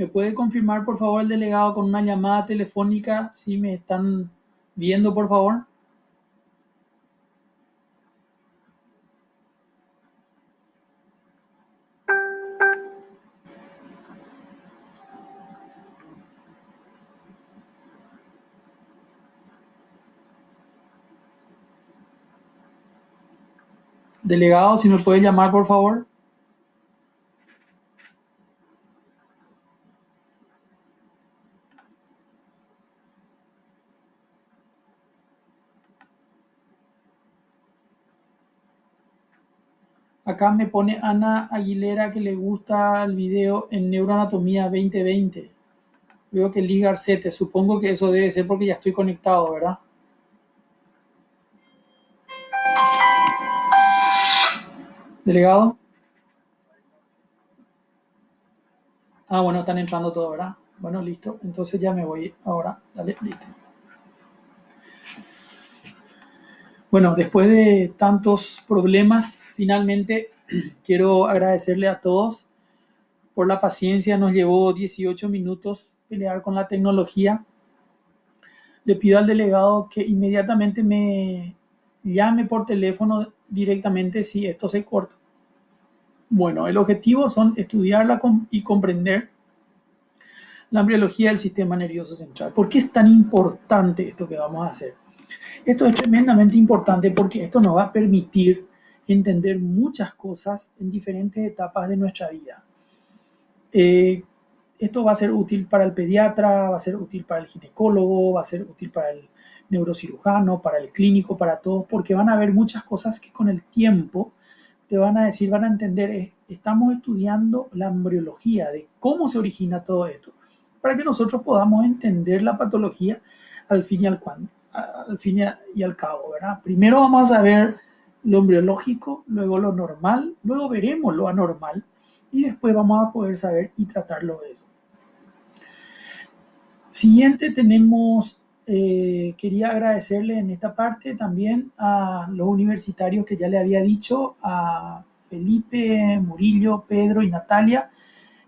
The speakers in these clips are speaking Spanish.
¿Me puede confirmar, por favor, el delegado con una llamada telefónica si me están viendo, por favor? Delegado, si me puede llamar, por favor. Acá me pone Ana Aguilera que le gusta el video en Neuroanatomía 2020. Veo que Liz Garcete, supongo que eso debe ser porque ya estoy conectado, ¿verdad? Delegado. Ah, bueno, están entrando todos, ¿verdad? Bueno, listo. Entonces ya me voy ahora. Dale, listo. Bueno, después de tantos problemas, finalmente quiero agradecerle a todos por la paciencia. Nos llevó 18 minutos pelear con la tecnología. Le pido al delegado que inmediatamente me llame por teléfono directamente si esto se corta. Bueno, el objetivo son estudiarla y comprender la embriología del sistema nervioso central. ¿Por qué es tan importante esto que vamos a hacer? Esto es tremendamente importante porque esto nos va a permitir entender muchas cosas en diferentes etapas de nuestra vida. Eh, Esto va a ser útil para el pediatra, va a ser útil para el ginecólogo, va a ser útil para el neurocirujano, para el clínico, para todos, porque van a haber muchas cosas que con el tiempo te van a decir, van a entender, estamos estudiando la embriología de cómo se origina todo esto, para que nosotros podamos entender la patología al fin y al cabo, ¿verdad? Primero vamos a saber lo embriológico, luego lo normal, luego veremos lo anormal y después vamos a poder saber y tratarlo de eso. Siguiente tenemos, quería agradecerle en esta parte también a los universitarios que ya le había dicho, a Felipe, Murillo, Pedro y Natalia,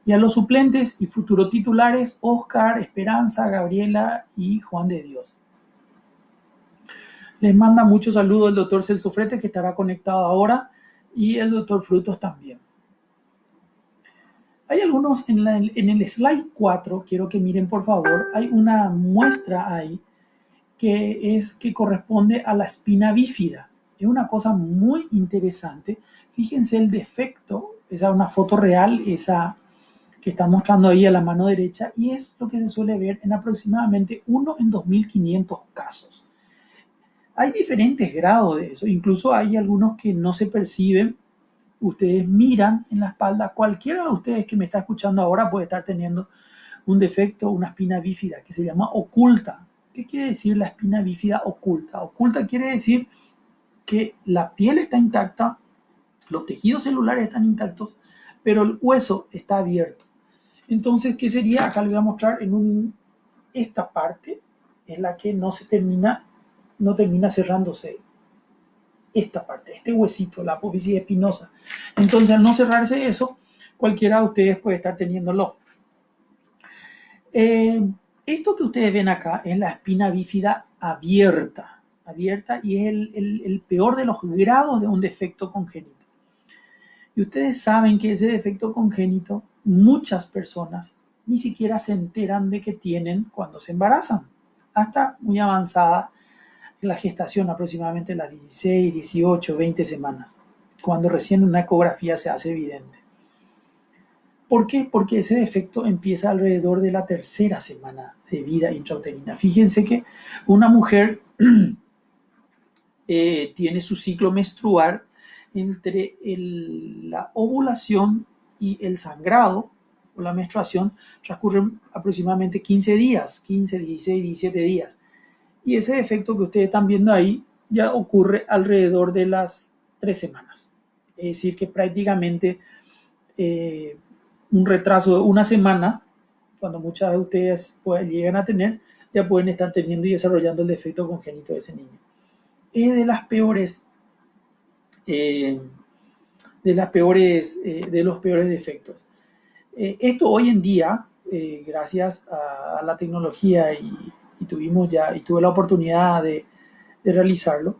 y a los suplentes y futuros titulares, Oscar, Esperanza, Gabriela y Juan de Dios. Les manda muchos saludos el doctor Celso Frete, que estará conectado ahora, y el doctor Frutos también. Hay algunos en el slide 4, quiero que miren por favor, hay una muestra ahí que corresponde a la espina bífida. Es una cosa muy interesante. Fíjense el defecto, esa es una foto real, esa que está mostrando ahí a la mano derecha, y es lo que se suele ver en aproximadamente 1 en 2500 casos. Hay diferentes grados de eso, incluso hay algunos que no se perciben. Ustedes miran en la espalda, cualquiera de ustedes que me está escuchando ahora puede estar teniendo un defecto, una espina bífida que se llama oculta. ¿Qué quiere decir la espina bífida oculta? Oculta quiere decir que la piel está intacta, los tejidos celulares están intactos, pero el hueso está abierto. Entonces, ¿qué sería? Acá les voy a mostrar esta parte es la que no termina cerrándose. Esta parte, este huesito, la apófisis espinosa. Entonces, al no cerrarse eso, cualquiera de ustedes puede estar teniéndolo. Esto que ustedes ven acá es la espina bífida abierta y es el peor de los grados de un defecto congénito. Y ustedes saben que ese defecto congénito, muchas personas ni siquiera se enteran de que tienen cuando se embarazan, hasta muy avanzada en la gestación, aproximadamente las 16, 18, 20 semanas, cuando recién una ecografía se hace evidente. ¿Por qué? Porque ese defecto empieza alrededor de la tercera semana de vida intrauterina. Fíjense que una mujer tiene su ciclo menstrual entre la ovulación y el sangrado o la menstruación transcurren aproximadamente 15 días, 15, 16, 17 días. Y ese defecto que ustedes están viendo ahí ya ocurre alrededor de las 3 semanas. Es decir, que prácticamente un retraso de una semana, cuando muchas de ustedes llegan a tener, ya pueden estar teniendo y desarrollando el defecto congénito de ese niño. Es de las peores, de los peores defectos. Esto hoy en día gracias a la tecnología y tuve la oportunidad de realizarlo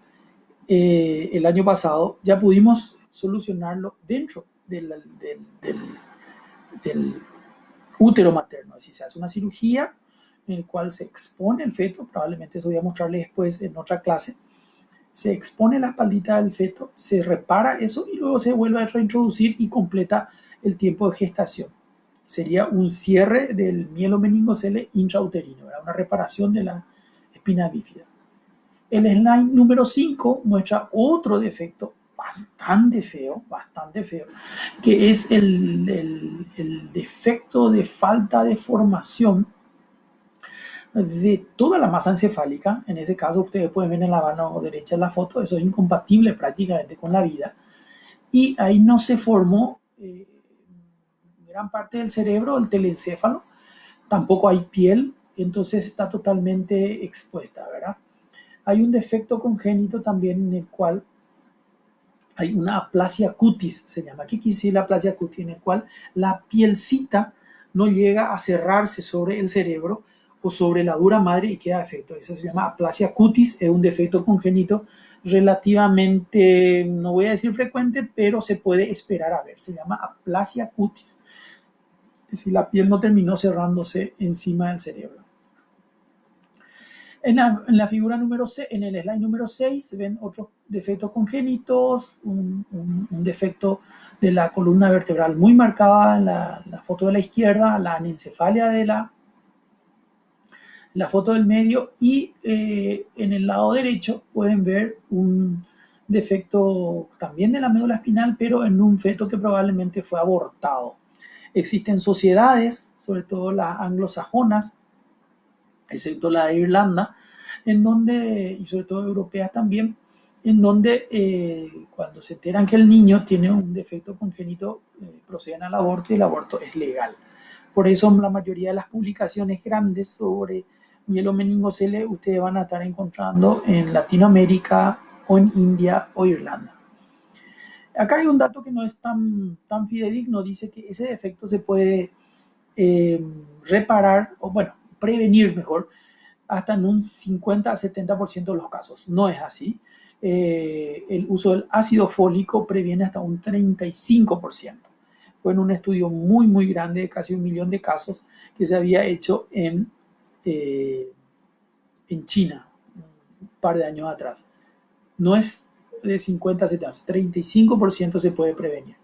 el año pasado, ya pudimos solucionarlo dentro del útero materno. Es decir, se hace una cirugía en la cual se expone el feto, probablemente eso voy a mostrarles después en otra clase, se expone la espaldita del feto, se repara eso y luego se vuelve a reintroducir y completa el tiempo de gestación. Sería un cierre del mielomeningocele intrauterino, ¿verdad? Una reparación de la espina bífida. El slide número 5 muestra otro defecto bastante feo, que es el defecto de falta de formación de toda la masa encefálica. En ese caso, ustedes pueden ver en la mano derecha en la foto, eso es incompatible prácticamente con la vida. Y ahí no se formó gran parte del cerebro, el telencéfalo, tampoco hay piel, entonces está totalmente expuesta, ¿verdad? Hay un defecto congénito también en el cual hay una aplasia cutis, se llama. ¿Qué quiere decir la aplasia cutis? En el cual la pielcita no llega a cerrarse sobre el cerebro o sobre la dura madre y queda defecto. Eso se llama aplasia cutis, es un defecto congénito relativamente, no voy a decir frecuente, pero se puede esperar a ver. Se llama aplasia cutis. Es decir, la piel no terminó cerrándose encima del cerebro. En la figura número 6, en el slide número 6 se ven otros defectos congénitos, un defecto de la columna vertebral muy marcada en la foto de la izquierda, la anencefalia de la foto del medio y en el lado derecho pueden ver un defecto también de la médula espinal, pero en un feto que probablemente fue abortado. Existen sociedades, sobre todo las anglosajonas, excepto la de Irlanda, en donde, y sobre todo europeas también, en donde cuando se enteran que el niño tiene un defecto congénito, proceden al aborto y el aborto es legal. Por eso la mayoría de las publicaciones grandes sobre mielomeningocele ustedes van a estar encontrando en Latinoamérica o en India o Irlanda. Acá hay un dato que no es tan fidedigno, dice que ese defecto se puede reparar, o bueno, prevenir mejor, hasta en un 50 a 70% de los casos. No es así. El uso del ácido fólico previene hasta un 35%. Fue en un estudio muy grande, de casi 1.000.000 de casos, que se había hecho en China un par de años atrás. No es de 50 a 70, 35% se puede prevenir.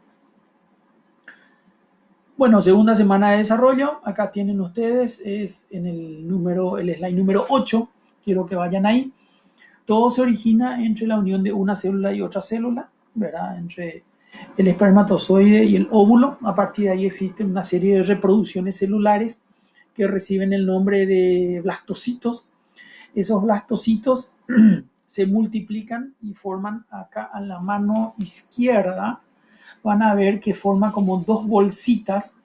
Bueno, segunda semana de desarrollo, acá tienen ustedes, es en el slide número 8, quiero que vayan ahí. Todo se origina entre la unión de una célula y otra célula, ¿verdad? Entre el espermatozoide y el óvulo. A partir de ahí existen una serie de reproducciones celulares que reciben el nombre de blastocitos. Esos blastocitos se multiplican y forman acá a la mano izquierda, van a ver que forma como dos bolsitas.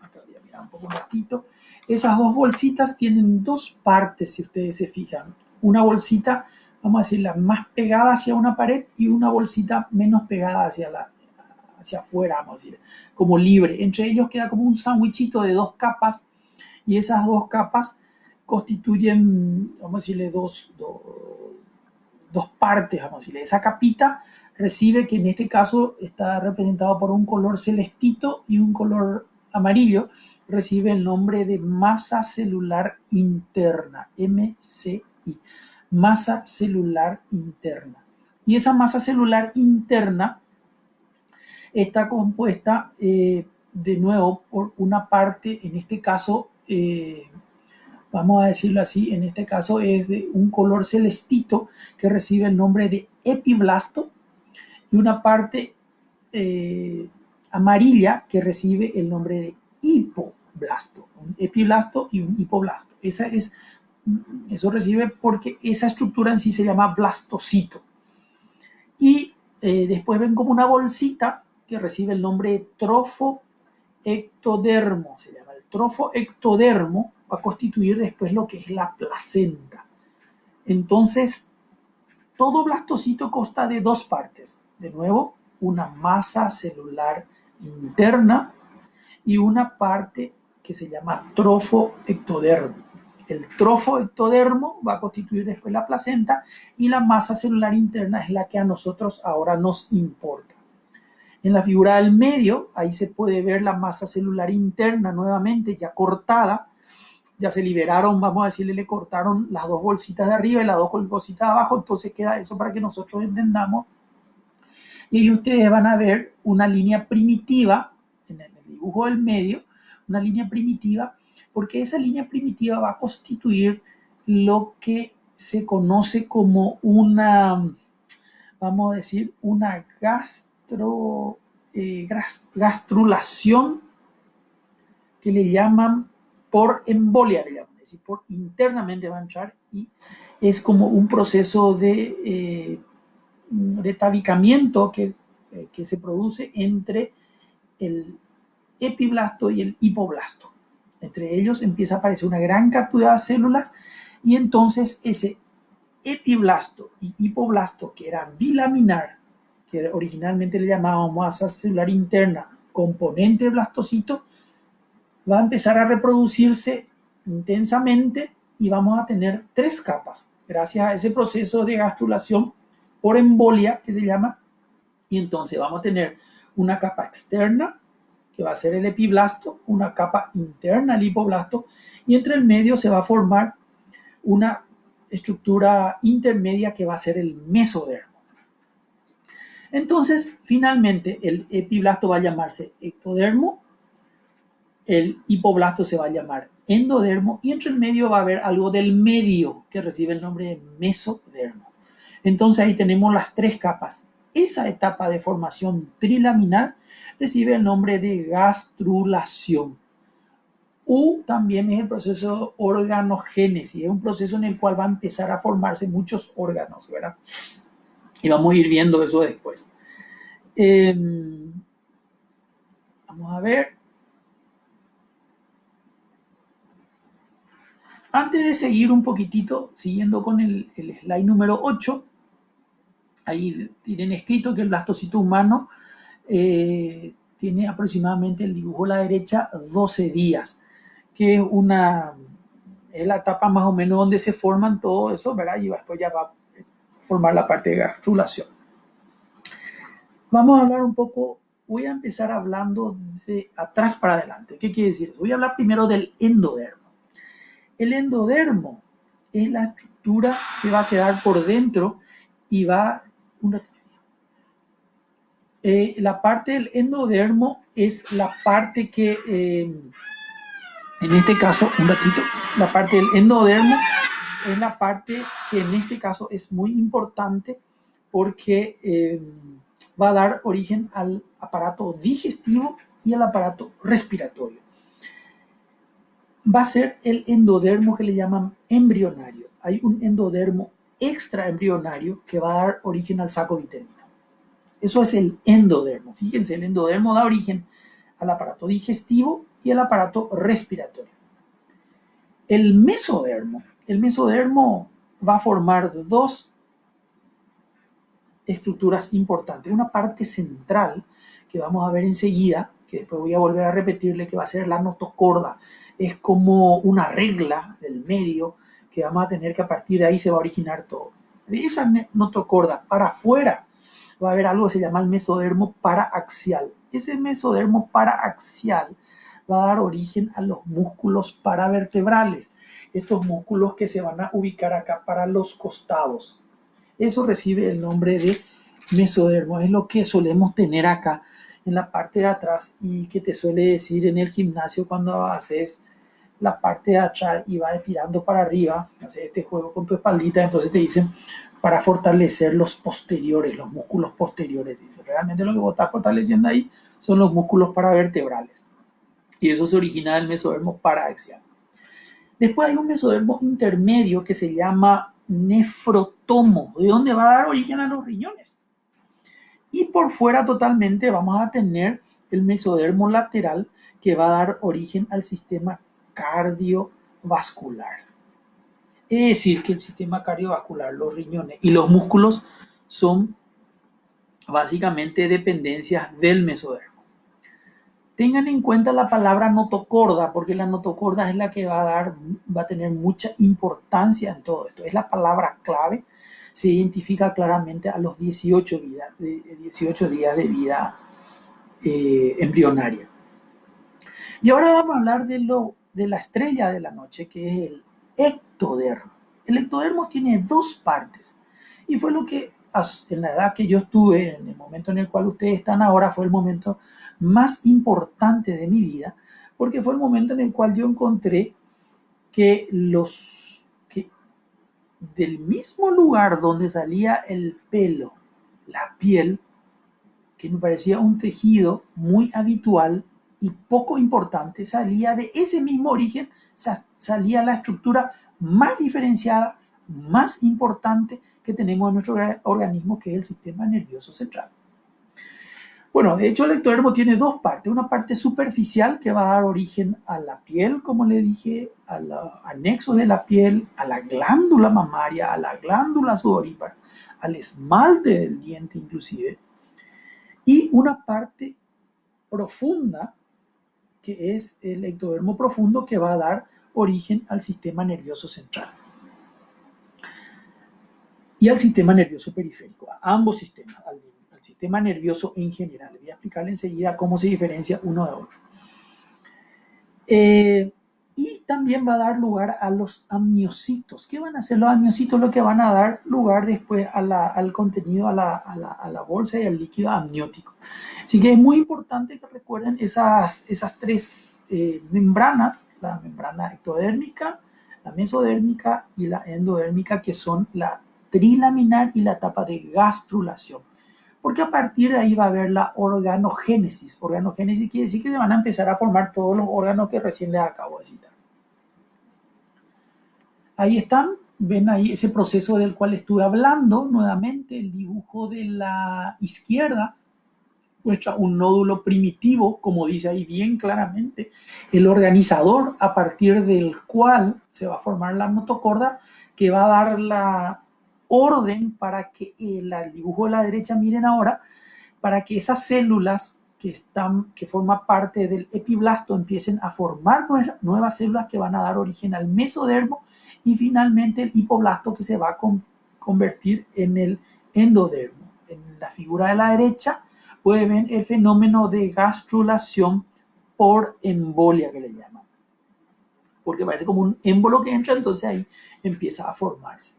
Acá voy a mirar un poco ratito. Esas dos bolsitas tienen dos partes, si ustedes se fijan. Una bolsita, vamos a decirla, más pegada hacia una pared y una bolsita menos pegada hacia afuera, vamos a decir, como libre. Entre ellos queda como un sándwichito de dos capas y esas dos capas constituyen, vamos a decirle, dos partes, vamos a decirle. Esa capita recibe, que en este caso está representado por un color celestito y un color amarillo, recibe el nombre de masa celular interna, MCI, masa celular interna. Y esa masa celular interna está compuesta de nuevo por una parte, en este caso, vamos a decirlo así, en este caso es de un color celestito que recibe el nombre de epiblasto y una parte amarilla que recibe el nombre de hipoblasto, un epiblasto y un hipoblasto. Eso recibe porque esa estructura en sí se llama blastocito. Y después ven como una bolsita que recibe el nombre de trofoectodermo, se llama el trofoectodermo, va a constituir después lo que es la placenta. Entonces, todo blastocito consta de dos partes. De nuevo, una masa celular interna y una parte que se llama trofoectodermo. El trofoectodermo va a constituir después la placenta y la masa celular interna es la que a nosotros ahora nos importa. En la figura del medio, ahí se puede ver la masa celular interna nuevamente ya cortada. Ya se liberaron, vamos a decirle, le cortaron las dos bolsitas de arriba y las dos bolsitas de abajo, entonces queda eso para que nosotros entendamos. Y ahí ustedes van a ver una línea primitiva en el dibujo del medio, una línea primitiva, porque esa línea primitiva va a constituir lo que se conoce como una, vamos a decir, una gastrulación que le llaman por embolia, le llaman, es decir, por internamente va a entrar y es como un proceso de tabicamiento que se produce entre el epiblasto y el hipoblasto. Entre ellos empieza a aparecer una gran cantidad de células y entonces ese epiblasto y hipoblasto, que era bilaminar, que originalmente le llamábamos masa celular interna, componente blastocito, va a empezar a reproducirse intensamente y vamos a tener 3 capas, gracias a ese proceso de gastrulación por embolia que se llama. Y entonces vamos a tener una capa externa, que va a ser el epiblasto, una capa interna, el hipoblasto, y entre el medio se va a formar una estructura intermedia que va a ser el mesodermo. Entonces, finalmente, el epiblasto va a llamarse ectodermo, el hipoblasto se va a llamar endodermo y entre el medio va a haber algo del medio que recibe el nombre de mesodermo. Entonces ahí tenemos las 3 capas. Esa etapa de formación trilaminar recibe el nombre de gastrulación. También es el proceso de organogénesis, es un proceso en el cual va a empezar a formarse muchos órganos, ¿verdad? Y vamos a ir viendo eso después. Vamos a ver. Antes de seguir un poquitito, siguiendo con el slide número 8, ahí tienen escrito que el blastocito humano tiene aproximadamente el dibujo a la derecha 12 días, que es la etapa más o menos donde se forman todo eso, ¿verdad? Y después ya va a formar la parte de gastrulación. Vamos a hablar un poco, voy a empezar hablando de atrás para adelante. ¿Qué quiere decir eso? Voy a hablar primero del endodermo. El endodermo es la estructura que va a quedar por dentro y va... la parte del endodermo es la parte que, en este caso, un ratito, la parte del endodermo es la parte que en este caso es muy importante porque va a dar origen al aparato digestivo y al aparato respiratorio. Va a ser el endodermo que le llaman embrionario. Hay un endodermo extraembrionario que va a dar origen al saco vitelino. Eso es el endodermo. Fíjense, el endodermo da origen al aparato digestivo y al aparato respiratorio. El mesodermo va a formar 2 estructuras importantes. Una parte central que vamos a ver enseguida, que después voy a volver a repetirle, que va a ser la notocorda. Es como una regla del medio que vamos a tener que a partir de ahí se va a originar todo. De esa notocorda para afuera va a haber algo que se llama el mesodermo paraaxial. Ese mesodermo paraaxial va a dar origen a los músculos paravertebrales. Estos músculos que se van a ubicar acá para los costados. Eso recibe el nombre de mesodermo. Es lo que solemos tener acá en la parte de atrás y que te suele decir en el gimnasio cuando haces la parte de atrás y vas tirando para arriba, haces este juego con tu espaldita, entonces te dicen para fortalecer los posteriores, los músculos posteriores. Dice, realmente lo que vos estás fortaleciendo ahí son los músculos paravertebrales. Y eso se origina del mesodermo paraaxial. Después hay un mesodermo intermedio que se llama nefrotomo, de donde va a dar origen a los riñones. Y por fuera totalmente vamos a tener el mesodermo lateral que va a dar origen al sistema cardiovascular. Es decir, que el sistema cardiovascular, los riñones y los músculos son básicamente dependencias del mesodermo. tengan en cuenta la palabra notocorda, porque la notocorda es la que va a tener mucha importancia en todo esto. Es la palabra clave. Se identifica claramente a los 18 días de vida embrionaria. Y ahora vamos a hablar de la estrella de la noche, que es el ectodermo. El ectodermo tiene dos partes. Y fue lo que en la edad que yo estuve, en el momento en el cual ustedes están ahora, fue el momento más importante de mi vida, porque fue el momento en el cual yo encontré que que del mismo lugar donde salía el pelo, la piel, que me parecía un tejido muy habitual y poco importante, salía de ese mismo origen, salía la estructura más diferenciada, más importante que tenemos en nuestro organismo, que es el sistema nervioso central. Bueno, de hecho el ectodermo tiene dos partes, una parte superficial que va a dar origen a la piel, como le dije, a los anexos de la piel, a la glándula mamaria, a la glándula sudorípara, al esmalte del diente inclusive, y una parte profunda que es el ectodermo profundo, que va a dar origen al sistema nervioso central y al sistema nervioso periférico, a ambos sistemas, al sistema nervioso en general. Voy a explicarle enseguida cómo se diferencia uno de otro. Y también va a dar lugar a los amniocitos. ¿Qué van a hacer los amniocitos? Lo que van a dar lugar después al contenido, a la bolsa y al líquido amniótico. Así que es muy importante que recuerden esas tres membranas, la membrana ectodérmica, la mesodérmica y la endodérmica, que son la trilaminar y la etapa de gastrulación. Porque a partir de ahí va a haber la organogénesis. Organogénesis quiere decir que se van a empezar a formar todos los órganos que recién les acabo de citar. Ahí están, ven ahí ese proceso del cual estuve hablando. Nuevamente, el dibujo de la izquierda muestra un nódulo primitivo, como dice ahí bien claramente, el organizador a partir del cual se va a formar la notocorda, que va a dar la orden para que el dibujo de la derecha, miren ahora, para que esas células que forman parte del epiblasto empiecen a formar nuevas células que van a dar origen al mesodermo, y finalmente el hipoblasto, que se va a convertir en el endodermo. En la figura de la derecha pueden ver el fenómeno de gastrulación por embolia, que le llaman, porque parece como un émbolo que entra, entonces ahí empieza a formarse.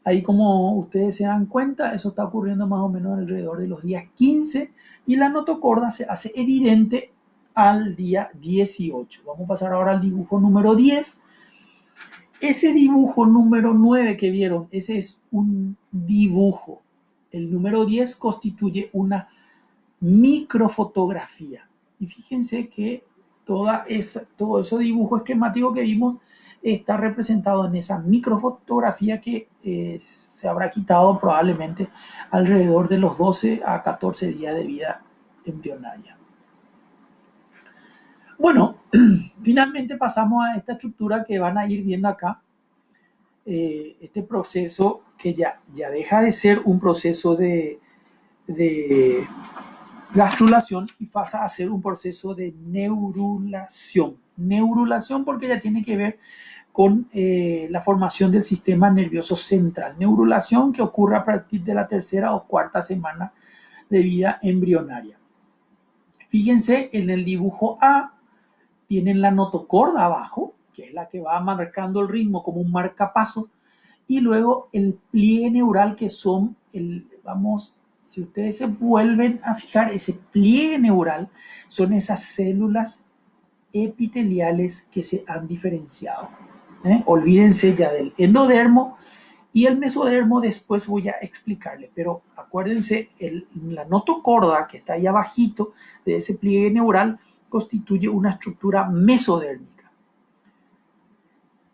Ahí, como ustedes se dan cuenta, eso está ocurriendo más o menos alrededor de los días 15, y la notocorda se hace evidente al día 18. Vamos a pasar ahora al dibujo número 10. Ese dibujo número 9 que vieron, ese es un dibujo. El número 10 constituye una microfotografía. Y fíjense que todo ese dibujo esquemático que vimos está representado en esa microfotografía, que se habrá quitado probablemente alrededor de los 12 a 14 días de vida embrionaria. Bueno, finalmente pasamos a esta estructura que van a ir viendo acá. Este proceso que ya deja de ser un proceso de gastrulación y pasa a ser un proceso de neurulación. Neurulación porque ya tiene que ver con la formación del sistema nervioso central. Neurulación que ocurre a partir de la tercera o cuarta semana de vida embrionaria. Fíjense, en el dibujo A tienen la notocorda abajo, que es la que va marcando el ritmo como un marcapaso, y luego el pliegue neural, que son si ustedes se vuelven a fijar, ese pliegue neural son esas células epiteliales que se han diferenciado. Olvídense ya del endodermo y el mesodermo, después voy a explicarle, pero acuérdense, la notocorda que está ahí abajito de ese pliegue neural constituye una estructura mesodérmica.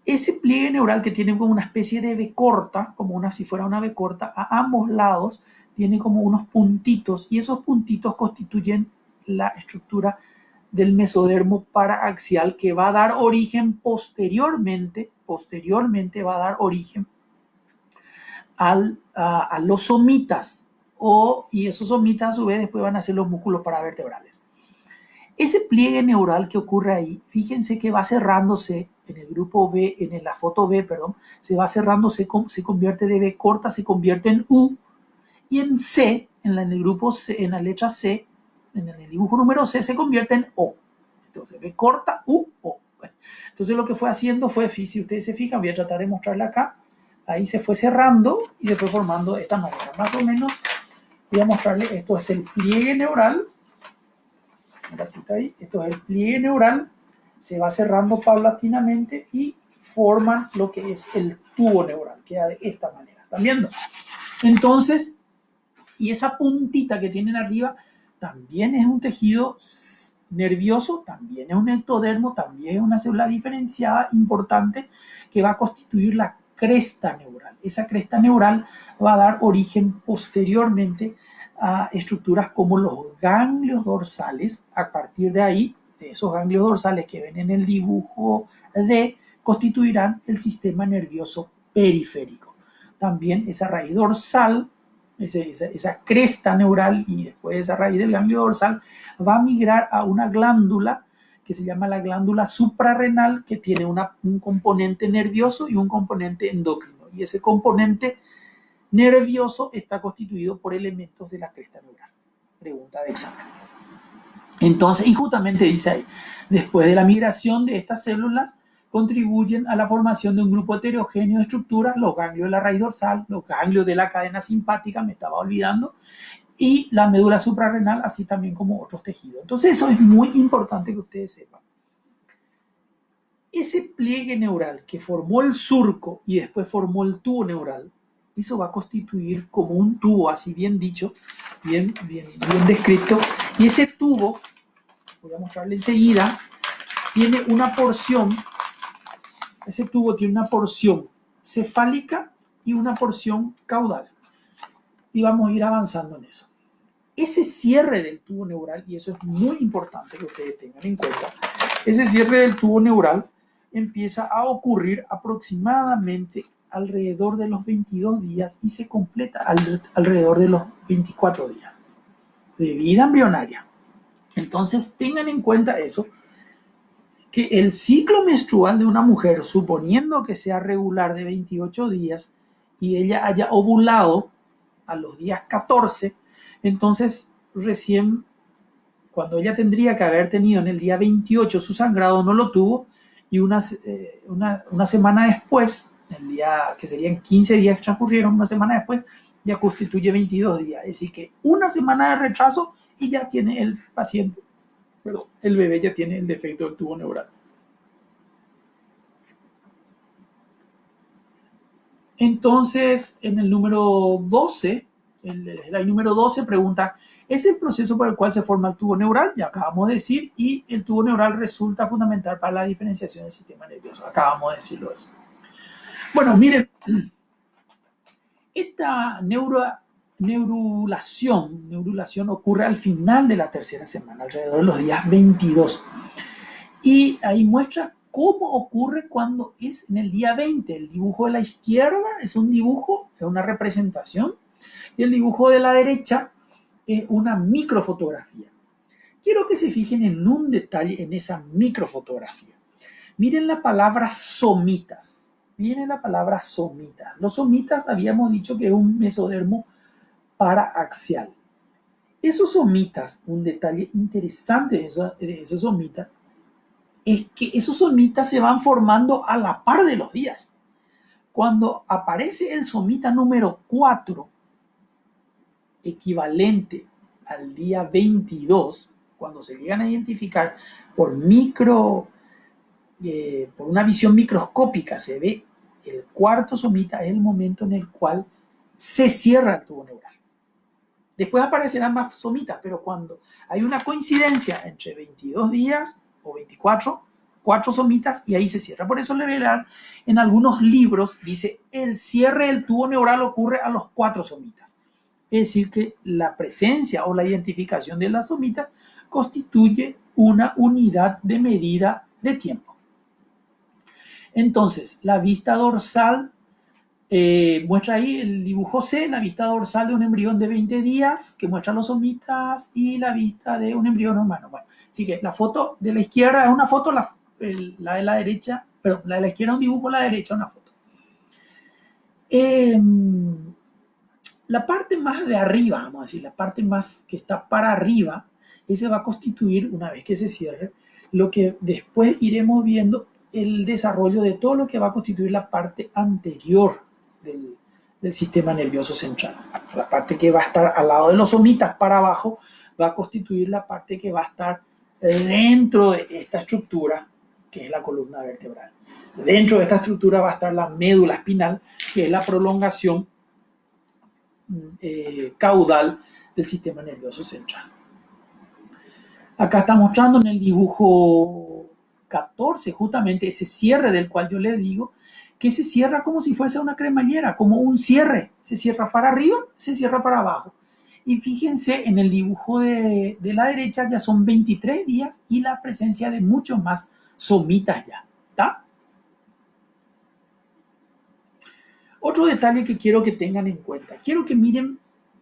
Ese pliegue neural, que tiene como una especie de V corta, si fuera una V corta, a ambos lados tiene como unos puntitos, y esos puntitos constituyen la estructura del mesodermo paraaxial, que va a dar origen posteriormente va a dar origen a los somitas, y esos somitas a su vez después van a ser los músculos paravertebrales. Ese pliegue neural que ocurre ahí, fíjense que va cerrándose en el grupo B, en la foto B, perdón, se va cerrando, se convierte de B corta, se convierte en U, y en C, en el grupo C, en la letra C, en el dibujo número C, se convierte en O. Entonces, B corta, U, O. Entonces, lo que fue haciendo fue, si ustedes se fijan, voy a tratar de mostrarle acá, ahí se fue cerrando y se fue formando de esta manera. Más o menos, voy a mostrarle, esto es el pliegue neural. Ahí, esto es el pliegue neural, se va cerrando paulatinamente y forman lo que es el tubo neural, queda de esta manera. ¿Están viendo? Entonces, y esa puntita que tienen arriba también es un tejido nervioso, también es un ectodermo, también es una célula diferenciada importante que va a constituir la cresta neural. Esa cresta neural va a dar origen posteriormente a estructuras como los ganglios dorsales. A partir de ahí, de esos ganglios dorsales que ven en el dibujo D, constituirán el sistema nervioso periférico. También esa raíz dorsal, esa cresta neural y después esa raíz del ganglio dorsal va a migrar a una glándula que se llama la glándula suprarrenal, que tiene un componente nervioso y un componente endocrino. Y ese componente nervioso está constituido por elementos de la cresta neural. Pregunta de examen. Entonces, y justamente dice ahí, después de la migración de estas células, contribuyen a la formación de un grupo heterogéneo de estructuras, los ganglios de la raíz dorsal, los ganglios de la cadena simpática, me estaba olvidando, y la médula suprarrenal, así también como otros tejidos. Entonces, eso es muy importante que ustedes sepan. Ese pliegue neural que formó el surco y después formó el tubo neural, eso va a constituir como un tubo, así bien dicho, bien descrito, y ese tubo, voy a mostrarle enseguida, tiene una porción, ese tubo tiene una porción cefálica y una porción caudal. Y vamos a ir avanzando en eso. Ese cierre del tubo neural, y eso es muy importante que ustedes tengan en cuenta, ese cierre del tubo neural empieza a ocurrir aproximadamente alrededor de los 22 días y se completa alrededor de los 24 días de vida embrionaria. Entonces tengan en cuenta eso, que el ciclo menstrual de una mujer, suponiendo que sea regular de 28 días y ella haya ovulado a los días 14, entonces recién cuando ella tendría que haber tenido en el día 28 su sangrado, no lo tuvo, y una semana después, el día que serían 15 días que transcurrieron, una semana después, ya constituye 22 días. Es decir, que una semana de retraso y ya tiene el paciente, perdón, el bebé ya tiene el defecto del tubo neural. Entonces, en el número 12, el slide número 12 pregunta, ¿es el proceso por el cual se forma el tubo neural? Ya acabamos de decir, y el tubo neural resulta fundamental para la diferenciación del sistema nervioso. Acabamos de decirlo eso. Bueno, miren, esta neurulación ocurre al final de la tercera semana, alrededor de los días 22. Y ahí muestra cómo ocurre cuando es en el día 20. El dibujo de la izquierda es un dibujo, es una representación, y el dibujo de la derecha es una microfotografía. Quiero que se fijen en un detalle en esa microfotografía. Miren la palabra somitas. Miren la palabra somitas. Los somitas habíamos dicho que es un mesodermo paraaxial. Esos somitas, un detalle interesante de esos somitas, es que esos somitas se van formando a la par de los días. Cuando aparece el somita número 4, equivalente al día 22, cuando se llegan a identificar por una visión microscópica, se ve el cuarto somita, es el momento en el cual se cierra el tubo neural. Después aparecerán más somitas, pero cuando hay una coincidencia entre 22 días o 24, 4 somitas y ahí se cierra. Por eso le verán en algunos libros, dice, el cierre del tubo neural ocurre a los 4 somitas. Es decir, que la presencia o la identificación de las somitas constituye una unidad de medida de tiempo. Entonces, la vista dorsal Muestra ahí el dibujo C, la vista dorsal de un embrión de 20 días, que muestra los somitas, y la vista de un embrión humano. Bueno, así que la foto de la izquierda es una foto, la de la derecha, pero la de la izquierda es un dibujo, la de la derecha es una foto. Eh, la parte más de arriba, vamos a decir, la parte más que está para arriba, ese va a constituir, una vez que se cierre, lo que después iremos viendo el desarrollo de todo lo que va a constituir la parte anterior del sistema nervioso central. La parte que va a estar al lado de los somitas para abajo va a constituir la parte que va a estar dentro de esta estructura, que es la columna vertebral. Dentro de esta estructura va a estar la médula espinal, que es la prolongación caudal del sistema nervioso central. Acá está mostrando en el dibujo 14 justamente ese cierre del cual yo le digo que se cierra como si fuese una cremallera, como un cierre. Se cierra para arriba, se cierra para abajo. Y fíjense, en el dibujo de la derecha ya son 23 días y la presencia de muchos más somitas ya. ¿Está? Otro detalle que quiero que tengan en cuenta. Quiero que miren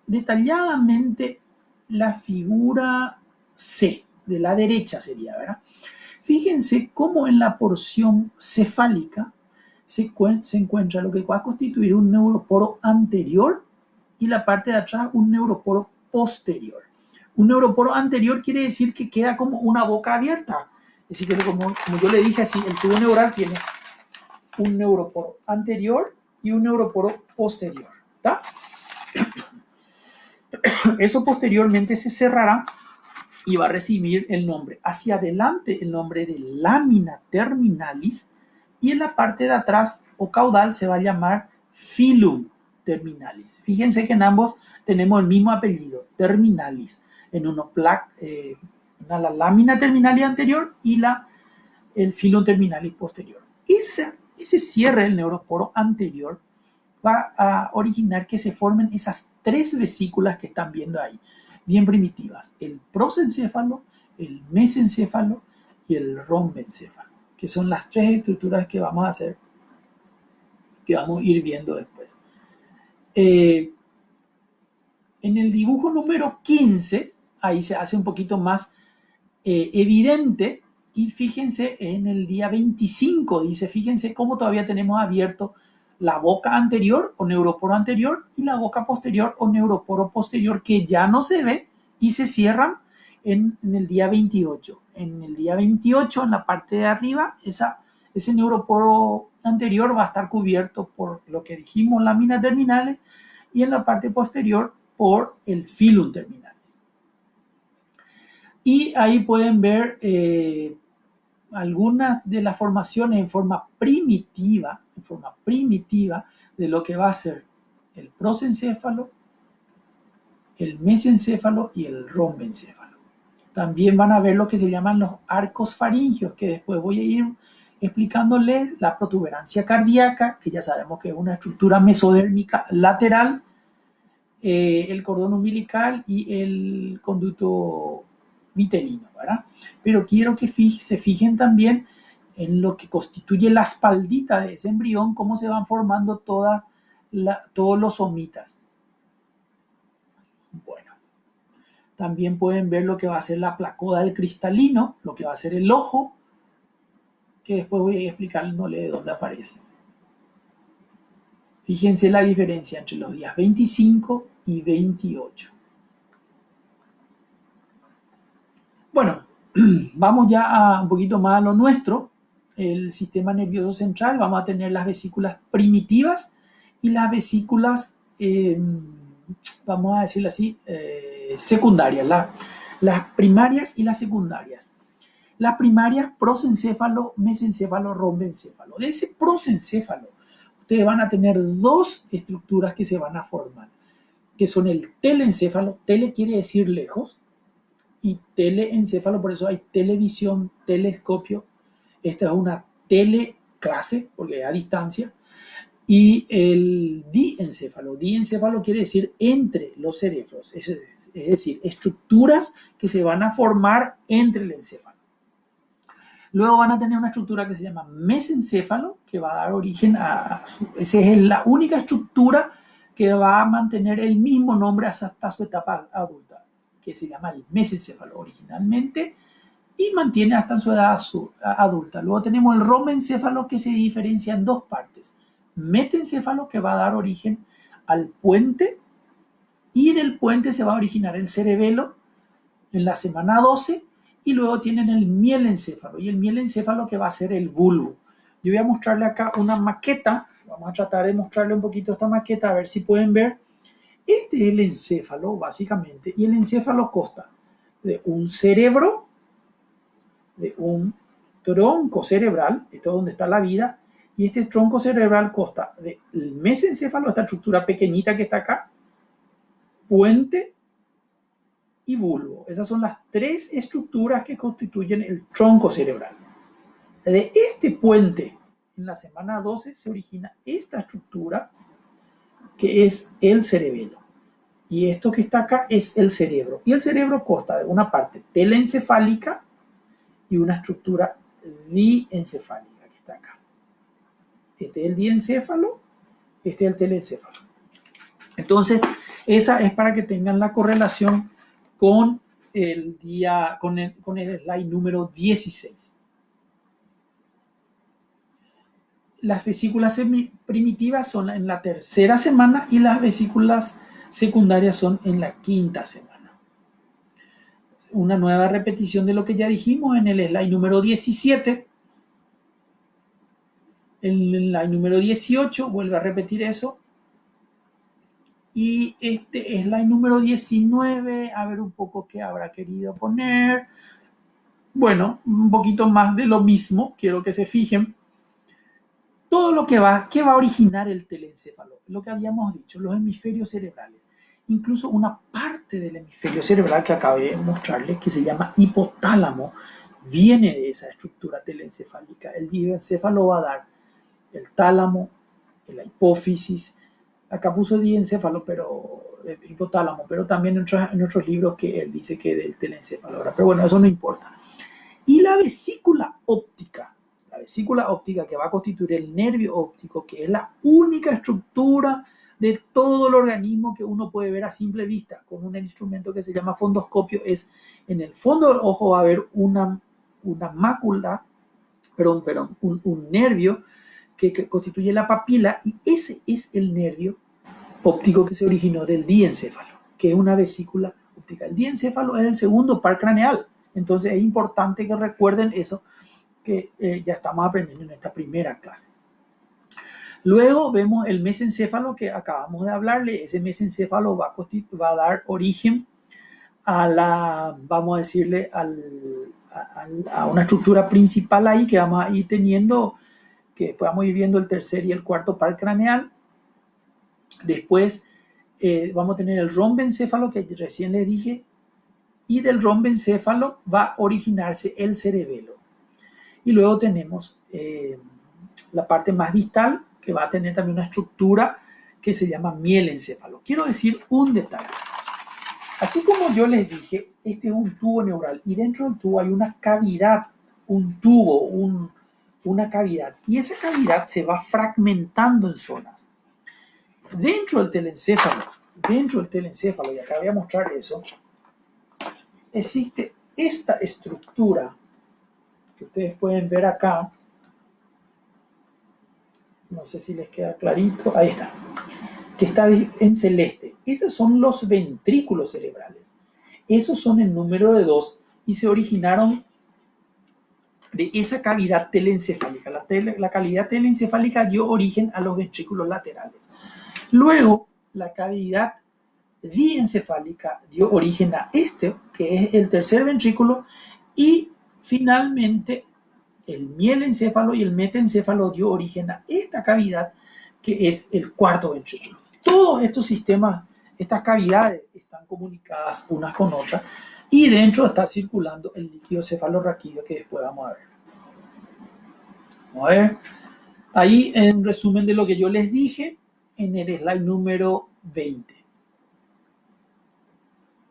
detalladamente la figura C, de la derecha sería, ¿verdad? Fíjense cómo en la porción cefálica se encuentra lo que va a constituir un neuroporo anterior y la parte de atrás un neuroporo posterior. Un neuroporo anterior quiere decir que queda como una boca abierta. Es decir, que como yo le dije así, el tubo neural tiene un neuroporo anterior y un neuroporo posterior. ¿Está? Eso posteriormente se cerrará y va a recibir el nombre hacia adelante, el nombre de lámina terminalis, y en la parte de atrás o caudal se va a llamar filum terminalis. Fíjense que en ambos tenemos el mismo apellido, terminalis, en uno la lámina terminalis anterior y el filum terminalis posterior. Ese cierre del neuroporo anterior va a originar que se formen esas tres vesículas que están viendo ahí, bien primitivas: el prosencéfalo, el mesencéfalo y el rombencéfalo, que son las tres estructuras que vamos a hacer, que vamos a ir viendo después. En el dibujo número 15, ahí se hace un poquito más evidente, y fíjense en el día 25, dice, fíjense cómo todavía tenemos abierto la boca anterior o neuroporo anterior y la boca posterior o neuroporo posterior, que ya no se ve y se cierran en el día 28. En el día 28, en la parte de arriba, ese neuroporo anterior va a estar cubierto por lo que dijimos, láminas terminales, y en la parte posterior por el filum terminalis. Y ahí pueden ver algunas de las formaciones en forma primitiva de lo que va a ser el prosencéfalo, el mesencéfalo y el rombencéfalo. También van a ver lo que se llaman los arcos faringios, que después voy a ir explicándoles: la protuberancia cardíaca, que ya sabemos que es una estructura mesodérmica lateral, el cordón umbilical y el conducto vitelino, ¿verdad? Pero quiero que se fijen también en lo que constituye la espaldita de ese embrión, cómo se van formando todos los somitas. Bueno, también pueden ver lo que va a ser la placoda del cristalino, lo que va a ser el ojo, que después voy a explicándole de dónde aparece. Fíjense la diferencia entre los días 25 y 28. Bueno, vamos ya un poquito más a lo nuestro. El sistema nervioso central, vamos a tener las vesículas primitivas y las vesículas, vamos a decirlo así, secundarias, las primarias y las secundarias. Las primarias: prosencéfalo, mesencéfalo, rombencéfalo. De ese prosencéfalo, ustedes van a tener dos estructuras que se van a formar, que son el telencéfalo. Tele quiere decir lejos, y teleencéfalo, por eso hay televisión, telescopio. Esta es una teleclase, porque es a distancia. Y el diencéfalo. Diencéfalo quiere decir entre los cerebros, es decir, estructuras que se van a formar entre el encéfalo. Luego van a tener una estructura que se llama mesencéfalo, que va a dar origen esa es la única estructura que va a mantener el mismo nombre hasta su etapa adulta, que se llama el mesencéfalo originalmente y mantiene hasta en su edad adulta. Luego tenemos el romencéfalo, que se diferencia en dos partes. Metencéfalo, que va a dar origen al puente, y del puente se va a originar el cerebelo en la semana 12, y luego tienen el mielencéfalo, y el mielencéfalo que va a ser el bulbo. Yo voy a mostrarle acá una maqueta, vamos a tratar de mostrarle un poquito esta maqueta, a ver si pueden ver. Este es el encéfalo, básicamente, y el encéfalo consta de un cerebro, de un tronco cerebral, esto es donde está la vida, y este tronco cerebral consta del mesencéfalo, esta estructura pequeñita que está acá, puente y bulbo. Esas son las tres estructuras que constituyen el tronco cerebral. De este puente, en la semana 12, se origina esta estructura que es el cerebelo. Y esto que está acá es el cerebro. Y el cerebro consta de una parte telencefálica y una estructura diencefálica que está acá. Este es el diencéfalo, este es el telencéfalo. Entonces, esa es para que tengan la correlación con el slide número 16. Las vesículas primitivas son en la tercera semana y las vesículas secundarias son en la quinta semana. Una nueva repetición de lo que ya dijimos en el slide número 17. En el slide número 18 vuelve a repetir eso. Y este slide número 19, a ver un poco qué habrá querido poner. Bueno, un poquito más de lo mismo, quiero que se fijen. Todo lo que va a originar el telencéfalo, lo que habíamos dicho, los hemisferios cerebrales. Incluso una parte del hemisferio cerebral que acabé de mostrarles, que se llama hipotálamo, viene de esa estructura telencefálica. El diencéfalo va a dar el tálamo, la hipófisis. Acá puso diencéfalo, pero hipotálamo, pero también en otros libros que él dice que del telencéfalo. Pero bueno, eso no importa. Y la vesícula óptica que va a constituir el nervio óptico, que es la única estructura de todo el organismo que uno puede ver a simple vista con un instrumento que se llama fondoscopio, es en el fondo del ojo va a haber una mácula, un nervio que constituye la papila, y ese es el nervio óptico que se originó del diencéfalo, que es una vesícula óptica. El diencéfalo es el segundo par craneal, entonces es importante que recuerden eso que ya estamos aprendiendo en esta primera clase. Luego vemos el mesencéfalo que acabamos de hablarle. Ese mesencéfalo va a dar origen a vamos a decirle, a una estructura principal ahí que vamos a ir teniendo, que podamos ir viendo el tercer y el cuarto par craneal. Después vamos a tener el rombencéfalo que recién les dije, y del rombencéfalo va a originarse el cerebelo. Y luego tenemos la parte más distal, que va a tener también una estructura que se llama mielencéfalo. Quiero decir un detalle. Así como yo les dije, este es un tubo neural y dentro del tubo hay una cavidad, un tubo, una cavidad. Y esa cavidad se va fragmentando en zonas. Dentro del telencéfalo, y acá voy a mostrar eso, existe esta estructura que ustedes pueden ver acá. No sé si les queda clarito. Ahí está. Que está en celeste. Esos son los ventrículos cerebrales. Esos son el número de 2 y se originaron de esa cavidad telencefálica. La cavidad telencefálica dio origen a los ventrículos laterales. Luego, la cavidad diencefálica dio origen a este, que es el tercer ventrículo, y finalmente el mielencéfalo y el metencéfalo dio origen a esta cavidad, que es el cuarto ventrículo. Todos estos sistemas, estas cavidades, están comunicadas unas con otras, y dentro está circulando el líquido cefalorraquídeo que después vamos a ver. Vamos a ver. Ahí en resumen de lo que yo les dije en el slide número 20.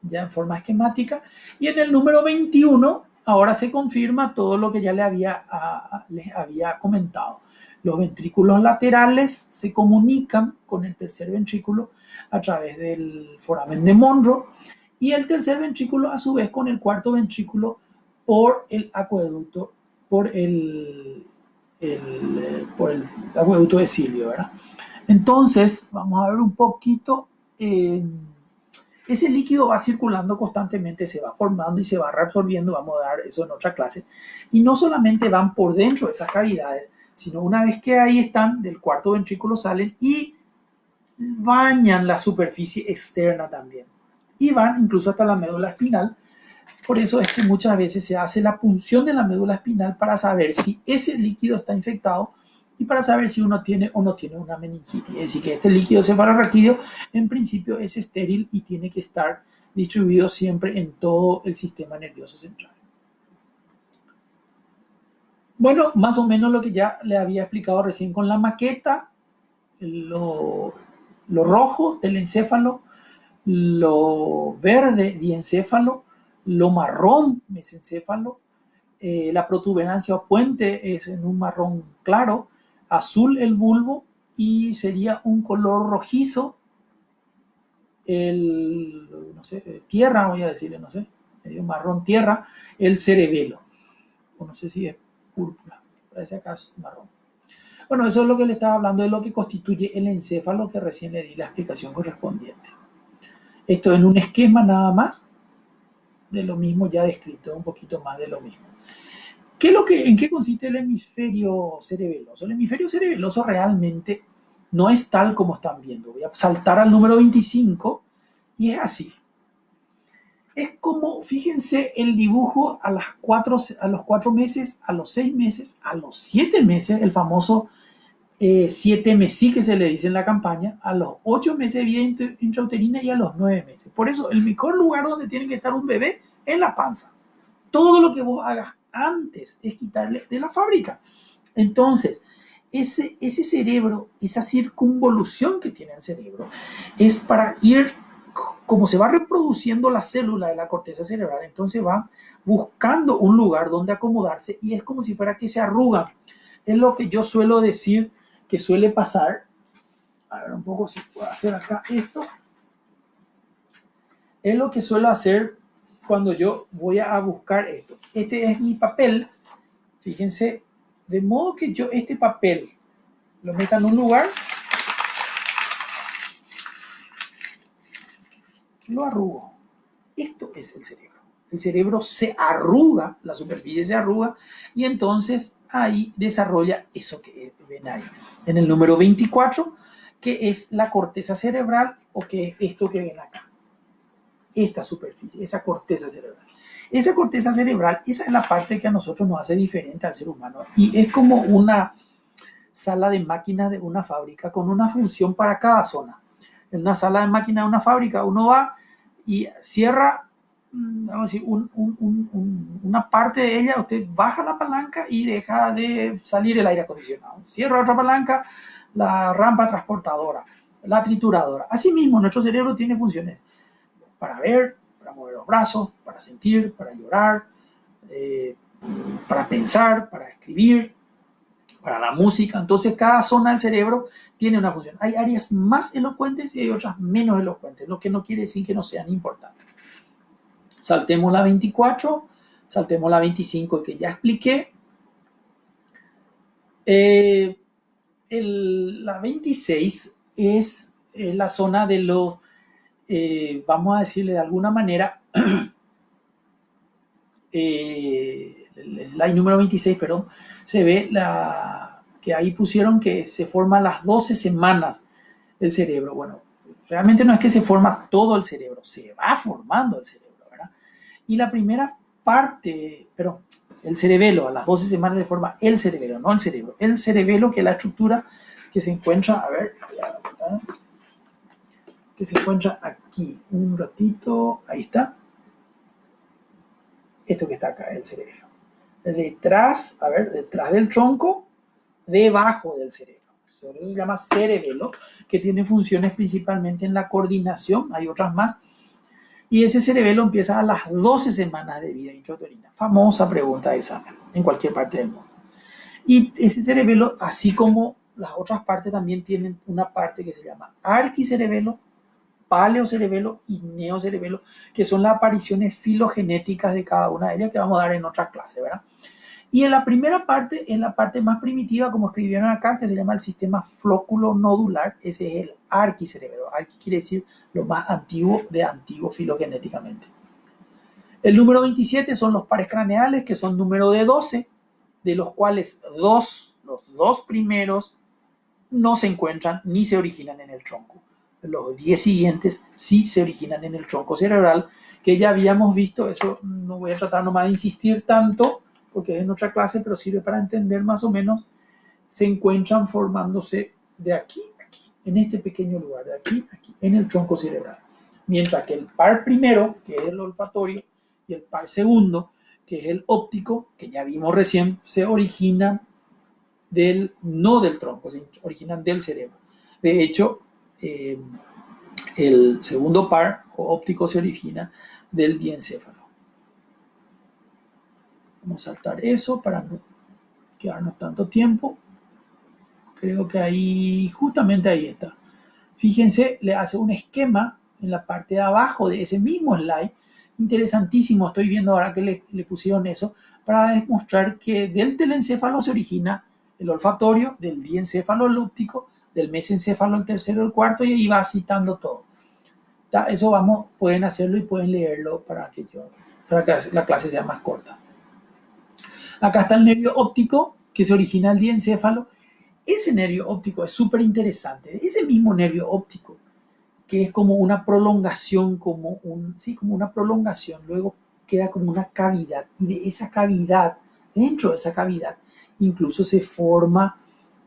Ya en forma esquemática. Y en el número 21 ahora se confirma todo lo que ya les había comentado. Los ventrículos laterales se comunican con el tercer ventrículo a través del foramen de Monro y el tercer ventrículo a su vez con el cuarto ventrículo por el acueducto, por el acueducto de Silvio, ¿verdad? Entonces, vamos a ver un poquito. Ese líquido va circulando constantemente, se va formando y se va reabsorbiendo, vamos a dar eso en otra clase. Y no solamente van por dentro de esas cavidades, sino una vez que ahí están, del cuarto ventrículo salen y bañan la superficie externa también. Y van incluso hasta la médula espinal. Por eso es que muchas veces se hace la punción de la médula espinal para saber si ese líquido está infectado y para saber si uno tiene o no tiene una meningitis. Es decir, que este líquido cefalorraquídeo en principio es estéril y tiene que estar distribuido siempre en todo el sistema nervioso central. Bueno, más o menos lo que ya le había explicado recién con la maqueta, lo rojo del encéfalo, lo verde diencéfalo, lo marrón mesencéfalo, la protuberancia o puente es en un marrón claro, azul el bulbo y sería un color rojizo no sé, tierra, voy a decirle, no sé, medio marrón tierra, el cerebelo. O no sé si es púrpura, parece acá es marrón. Bueno, eso es lo que le estaba hablando de lo que constituye el encéfalo, que recién le di la explicación correspondiente. Esto en un esquema nada más de lo mismo ya descrito, un poquito más de lo mismo. ¿En qué consiste el hemisferio cerebeloso? El hemisferio cerebeloso realmente no es tal como están viendo. Voy a saltar al número 25 y es así. Es como, fíjense, el dibujo a los 4 meses, a los 6 meses, a los 7 meses, el famoso 7 mesí que se le dice en la campaña, a los 8 meses de vida intrauterina y a los 9 meses. Por eso, el mejor lugar donde tiene que estar un bebé es la panza. Todo lo que vos hagas antes es quitarle de la fábrica. Entonces, ese cerebro, esa circunvolución que tiene el cerebro, es para ir, como se va reproduciendo la célula de la corteza cerebral, entonces va buscando un lugar donde acomodarse y es como si fuera que se arruga. Es lo que yo suelo decir que suele pasar. A ver un poco si puedo hacer acá esto. Es lo que suelo hacer cuando yo voy a buscar esto. Este es mi papel. Fíjense, de modo que yo este papel lo meta en un lugar, lo arrugo. Esto es el cerebro. El cerebro se arruga, la superficie se arruga y entonces ahí desarrolla eso que ven ahí. En el número 24, que es la corteza cerebral o que es esto que ven acá. Esta superficie, esa corteza cerebral. Esa corteza cerebral, esa es la parte que a nosotros nos hace diferente al ser humano. Y es como una sala de máquinas de una fábrica con una función para cada zona. En una sala de máquinas de una fábrica uno va y cierra, vamos a decir, una parte de ella, usted baja la palanca y deja de salir el aire acondicionado. Cierra otra palanca, la rampa transportadora, la trituradora. Asimismo, nuestro cerebro tiene funciones para ver, para mover los brazos, para sentir, para llorar, para pensar, para escribir, para la música. Entonces, cada zona del cerebro tiene una función. Hay áreas más elocuentes y hay otras menos elocuentes, lo que no quiere decir que no sean importantes. Saltemos la 24, saltemos la 25 que ya expliqué. La 26 es la zona de los, vamos a decirle de alguna manera, la número 26, perdón, se ve que ahí pusieron que se forman las 12 semanas del cerebro. Bueno, realmente no es que se forma todo el cerebro, se va formando el cerebro, ¿verdad? Y la primera parte, pero el cerebelo, a las 12 semanas se forma el cerebelo, no el cerebro. El cerebelo, que es la estructura que se encuentra, a ver, que se encuentra aquí, un ratito, ahí está. Esto que está acá, el cerebelo. Detrás, a ver, detrás del tronco, debajo del cerebro. Eso se llama cerebelo, que tiene funciones principalmente en la coordinación, hay otras más, Y ese cerebelo empieza a las 12 semanas de vida intrauterina. Famosa pregunta de examen en cualquier parte del mundo. Y ese cerebelo, así como las otras partes, también tienen una parte que se llama arquicerebelo, paleocerebelo y neocerebelo, que son las apariciones filogenéticas de cada una de ellas que vamos a dar en otras clases, ¿verdad? Y en la primera parte, en la parte más primitiva, como escribieron acá, que se llama el sistema flóculo nodular, ese es el arquicerebelo. Arqui quiere decir lo más antiguo de antiguo filogenéticamente. El número 27 son los pares craneales, que son número de 12, de los cuales los dos primeros no se encuentran ni se originan en el tronco. Los 10 siguientes sí se originan en el tronco cerebral, que ya habíamos visto. Eso no voy a tratar nomás de insistir tanto, porque es en otra clase, pero sirve para entender más o menos. Se encuentran formándose de aquí a aquí, en este pequeño lugar, de aquí a aquí, en el tronco cerebral. Mientras que el par primero, que es el olfatorio, y el par segundo, que es el óptico, que ya vimos recién, se originan no del tronco, se originan del cerebro. De hecho, el segundo par o óptico se origina del diencéfalo. Vamos a saltar eso para no quedarnos tanto tiempo. Creo que ahí, justamente ahí está. Fíjense, le hace un esquema en la parte de abajo de ese mismo slide. Interesantísimo, estoy viendo ahora que le pusieron eso, para demostrar que del telencéfalo se origina el olfatorio, del diencéfalo el óptico, del mesencéfalo el tercero, el cuarto, y ahí va citando todo. Eso pueden hacerlo y pueden leerlo para que la clase sea más corta. Acá está el nervio óptico, que se origina el diencéfalo. Ese nervio óptico es súper interesante. Ese mismo nervio óptico, que es como una prolongación, como una prolongación, luego queda como una cavidad, y de esa cavidad, dentro de esa cavidad, incluso se forma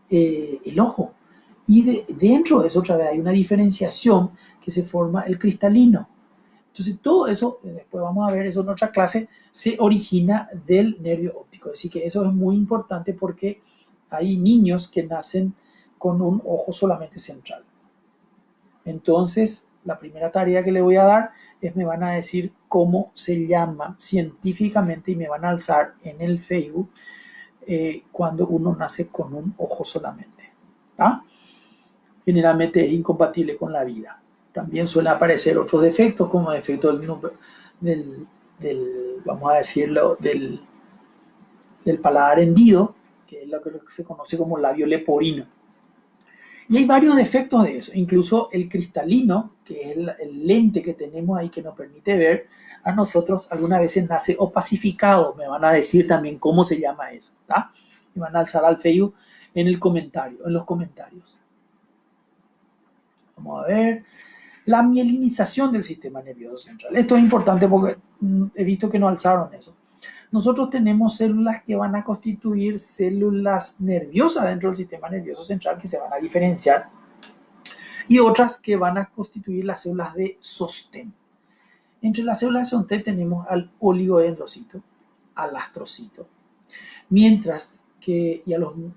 el ojo. Y dentro de eso otra vez hay una diferenciación, que se forma el cristalino. Entonces todo eso, después vamos a ver eso en otra clase, se origina del nervio óptico. Así que eso es muy importante, porque hay niños que nacen con un ojo solamente central. Entonces, la primera tarea que le voy a dar es, me van a decir cómo se llama científicamente, y me van a alzar en el Facebook cuando uno nace con un ojo solamente. ¿Ah? Generalmente es incompatible con la vida. También suelen aparecer otros defectos, como defecto vamos a decirlo, del paladar hendido, que es lo que se conoce como labio leporino. Y hay varios defectos de eso, incluso el cristalino, que es el lente que tenemos ahí que nos permite ver, a nosotros algunas veces nace opacificado. Me van a decir también cómo se llama eso, ¿tá? Me van a alzar al Facebook en los comentarios. Vamos a ver. La mielinización del sistema nervioso central. Esto es importante porque he visto que no alzaron eso. Nosotros tenemos células que van a constituir células nerviosas dentro del sistema nervioso central, que se van a diferenciar, y otras que van a constituir las células de sostén. Entre las células de sostén tenemos al oligodendrocito, al astrocito, mientras que en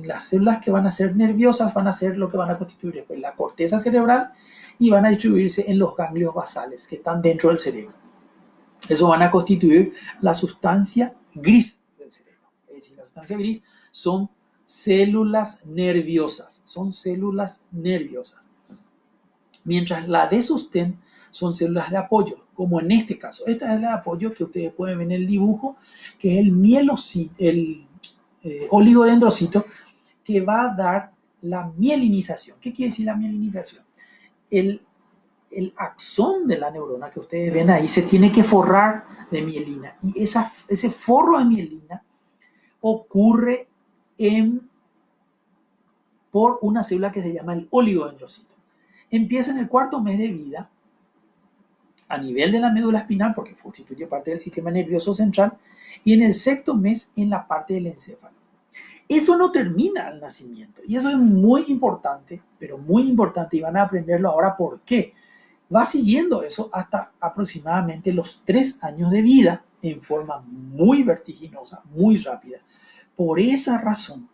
las células que van a ser nerviosas van a ser lo que van a constituir después la corteza cerebral, y van a distribuirse en los ganglios basales que están dentro del cerebro. Eso van a constituir la sustancia gris del cerebro. Es decir, la sustancia gris son células nerviosas, mientras la de sostén son células de apoyo, como en este caso. Esta es la de apoyo que ustedes pueden ver en el dibujo, que es el oligodendrocito, que va a dar la mielinización. ¿Qué quiere decir la mielinización? El axón de la neurona que ustedes ven ahí se tiene que forrar de mielina, y ese forro de mielina ocurre por una célula que se llama el oligodendrocito. Empieza en el cuarto mes de vida a nivel de la médula espinal, porque constituye parte del sistema nervioso central, y en el sexto mes en la parte del encéfalo. Eso no termina al nacimiento, y eso es muy importante, pero muy importante, y van a aprenderlo ahora por qué. Va siguiendo eso hasta aproximadamente los 3 años de vida, en forma muy vertiginosa, muy rápida. Por esa razón,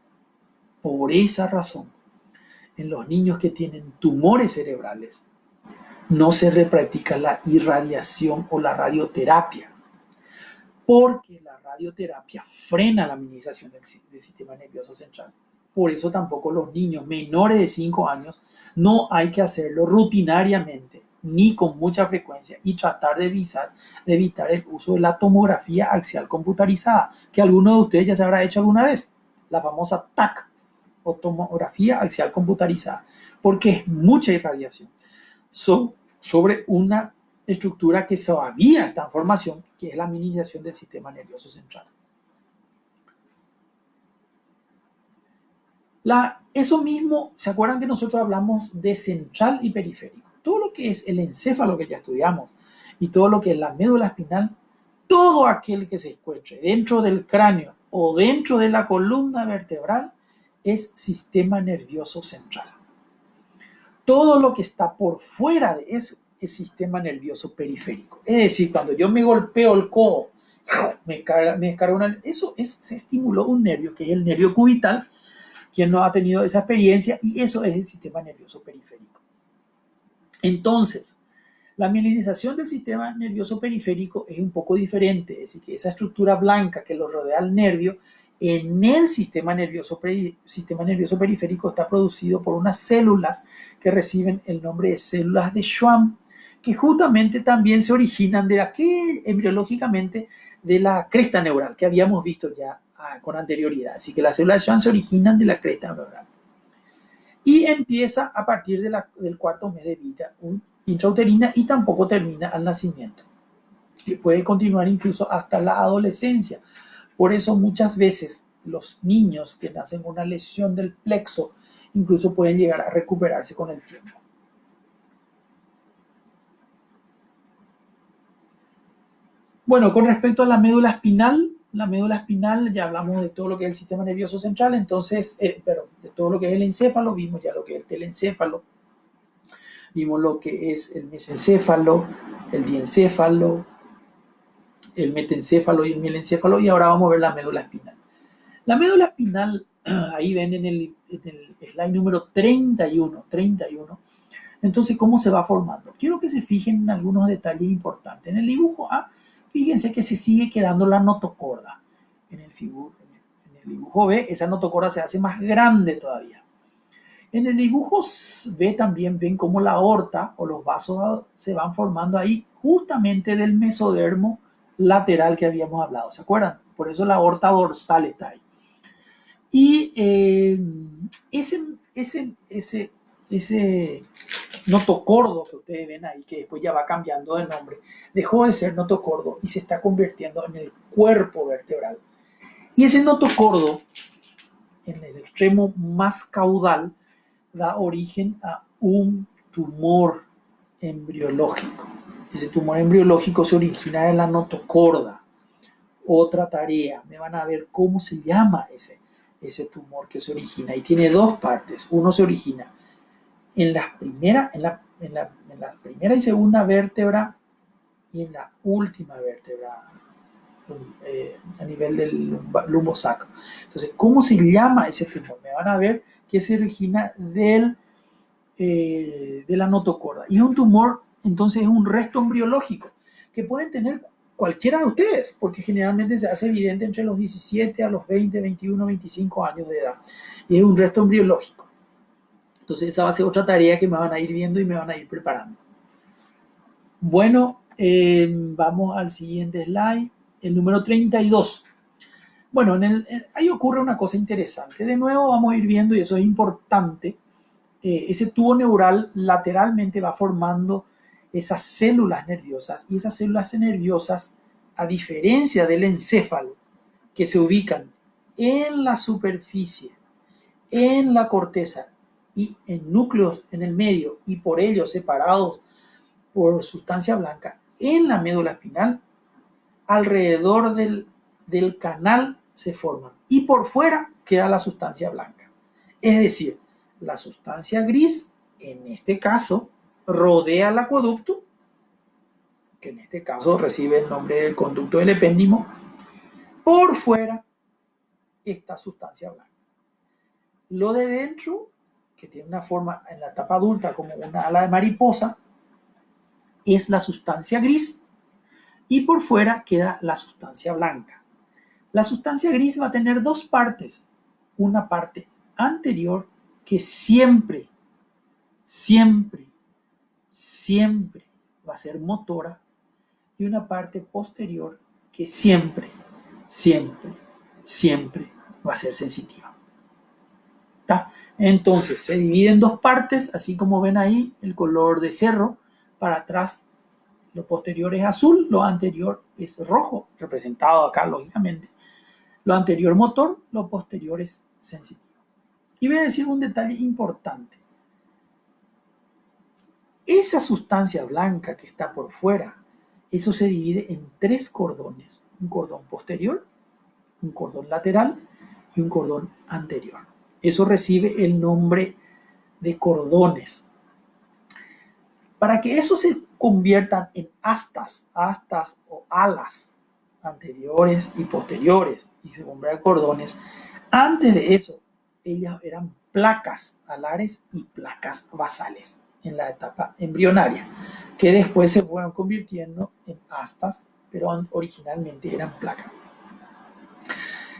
en los niños que tienen tumores cerebrales, no se practica la irradiación o la radioterapia, porque la radioterapia frena la minimización del sistema nervioso central. Por eso tampoco los niños menores de 5 años no hay que hacerlo rutinariamente ni con mucha frecuencia y tratar de evitar el uso de la tomografía axial computarizada, que alguno de ustedes ya se habrá hecho alguna vez, la famosa TAC o tomografía axial computarizada, porque es mucha irradiación sobre una estructura que todavía está en formación, que es la minimización del sistema nervioso central. Eso mismo, ¿se acuerdan que nosotros hablamos de central y periférico? Todo lo que es el encéfalo que ya estudiamos y todo lo que es la médula espinal, todo aquel que se encuentre dentro del cráneo o dentro de la columna vertebral es sistema nervioso central. Todo lo que está por fuera de eso es sistema nervioso periférico. Es decir, cuando yo me golpeo el codo, me descarga se estimuló un nervio, que es el nervio cubital. Quien no ha tenido esa experiencia, y eso es el sistema nervioso periférico. Entonces, la mielinización del sistema nervioso periférico es un poco diferente, es decir, que esa estructura blanca que lo rodea al nervio en el sistema nervioso periférico está producido por unas células que reciben el nombre de células de Schwann, que justamente también se originan de aquí embriológicamente de la cresta neural que habíamos visto ya con anterioridad. Así que las células de Schwann se originan de la cresta neural. Y empieza a partir del cuarto mes de vida intrauterina y tampoco termina al nacimiento. Y puede continuar incluso hasta la adolescencia. Por eso muchas veces los niños que nacen con una lesión del plexo incluso pueden llegar a recuperarse con el tiempo. Bueno, con respecto a la médula espinal ya hablamos de todo lo que es el sistema nervioso central, entonces, de todo lo que es el encéfalo, vimos ya lo que es el telencéfalo, vimos lo que es el mesencéfalo, el diencéfalo, el metencéfalo y el mielencéfalo, y ahora vamos a ver la médula espinal. La médula espinal, ahí ven en el slide número 31, entonces, ¿cómo se va formando? Quiero que se fijen en algunos detalles importantes. En el dibujo A, fíjense que se sigue quedando la notocorda. En el dibujo B, esa notocorda se hace más grande todavía. En el dibujo B también ven cómo la aorta o los vasos se van formando ahí justamente del mesodermo lateral que habíamos hablado. ¿Se acuerdan? Por eso la aorta dorsal está ahí. Y ese notocordo que ustedes ven ahí, que después ya va cambiando de nombre, dejó de ser notocordo y se está convirtiendo en el cuerpo vertebral. Y ese notocordo, en el extremo más caudal, da origen a un tumor embriológico. Ese tumor embriológico se origina de la notocorda. Otra tarea, me van a ver cómo se llama ese tumor que se origina. Y tiene dos partes. Uno se origina en la primera y segunda vértebra y en la última vértebra a nivel del lumbosacro. Entonces, ¿cómo se llama ese tumor? Me van a ver que se origina de la notocorda. Y es un tumor, entonces es un resto embriológico que pueden tener cualquiera de ustedes, porque generalmente se hace evidente entre los 17 a los 20, 21, 25 años de edad. Y es un resto embriológico. Entonces esa va a ser otra tarea que me van a ir viendo y me van a ir preparando. Bueno, vamos al siguiente slide, el número 32. Bueno, ahí ocurre una cosa interesante. De nuevo vamos a ir viendo, y eso es importante, ese tubo neural lateralmente va formando esas células nerviosas, y esas células nerviosas, a diferencia del encéfalo, que se ubican en la superficie, en la corteza y en núcleos en el medio y por ello separados por sustancia blanca, en la médula espinal, alrededor del canal se forman y por fuera queda la sustancia blanca. Es decir, la sustancia gris, en este caso, rodea el acueducto, que en este caso recibe el nombre del conducto del epéndimo. Por fuera, esta sustancia blanca. Lo de dentro, que tiene una forma en la etapa adulta como una ala de mariposa, es la sustancia gris y por fuera queda la sustancia blanca. La sustancia gris va a tener dos partes. Una parte anterior que siempre, siempre, siempre va a ser motora y una parte posterior que siempre, siempre, siempre va a ser sensitiva. ¿Está? Entonces se divide en dos partes, así como ven ahí el color de cerro. Para atrás lo posterior es azul, lo anterior es rojo, representado acá lógicamente. Lo anterior motor, lo posterior es sensitivo. Y voy a decir un detalle importante. Esa sustancia blanca que está por fuera, eso se divide en tres cordones. Un cordón posterior, un cordón lateral y un cordón anterior. Eso recibe el nombre de cordones. Para que eso se conviertan en astas o alas anteriores y posteriores y se conviertan en cordones, antes de eso, ellas eran placas alares y placas basales en la etapa embrionaria, que después se fueron convirtiendo en astas, pero originalmente eran placas.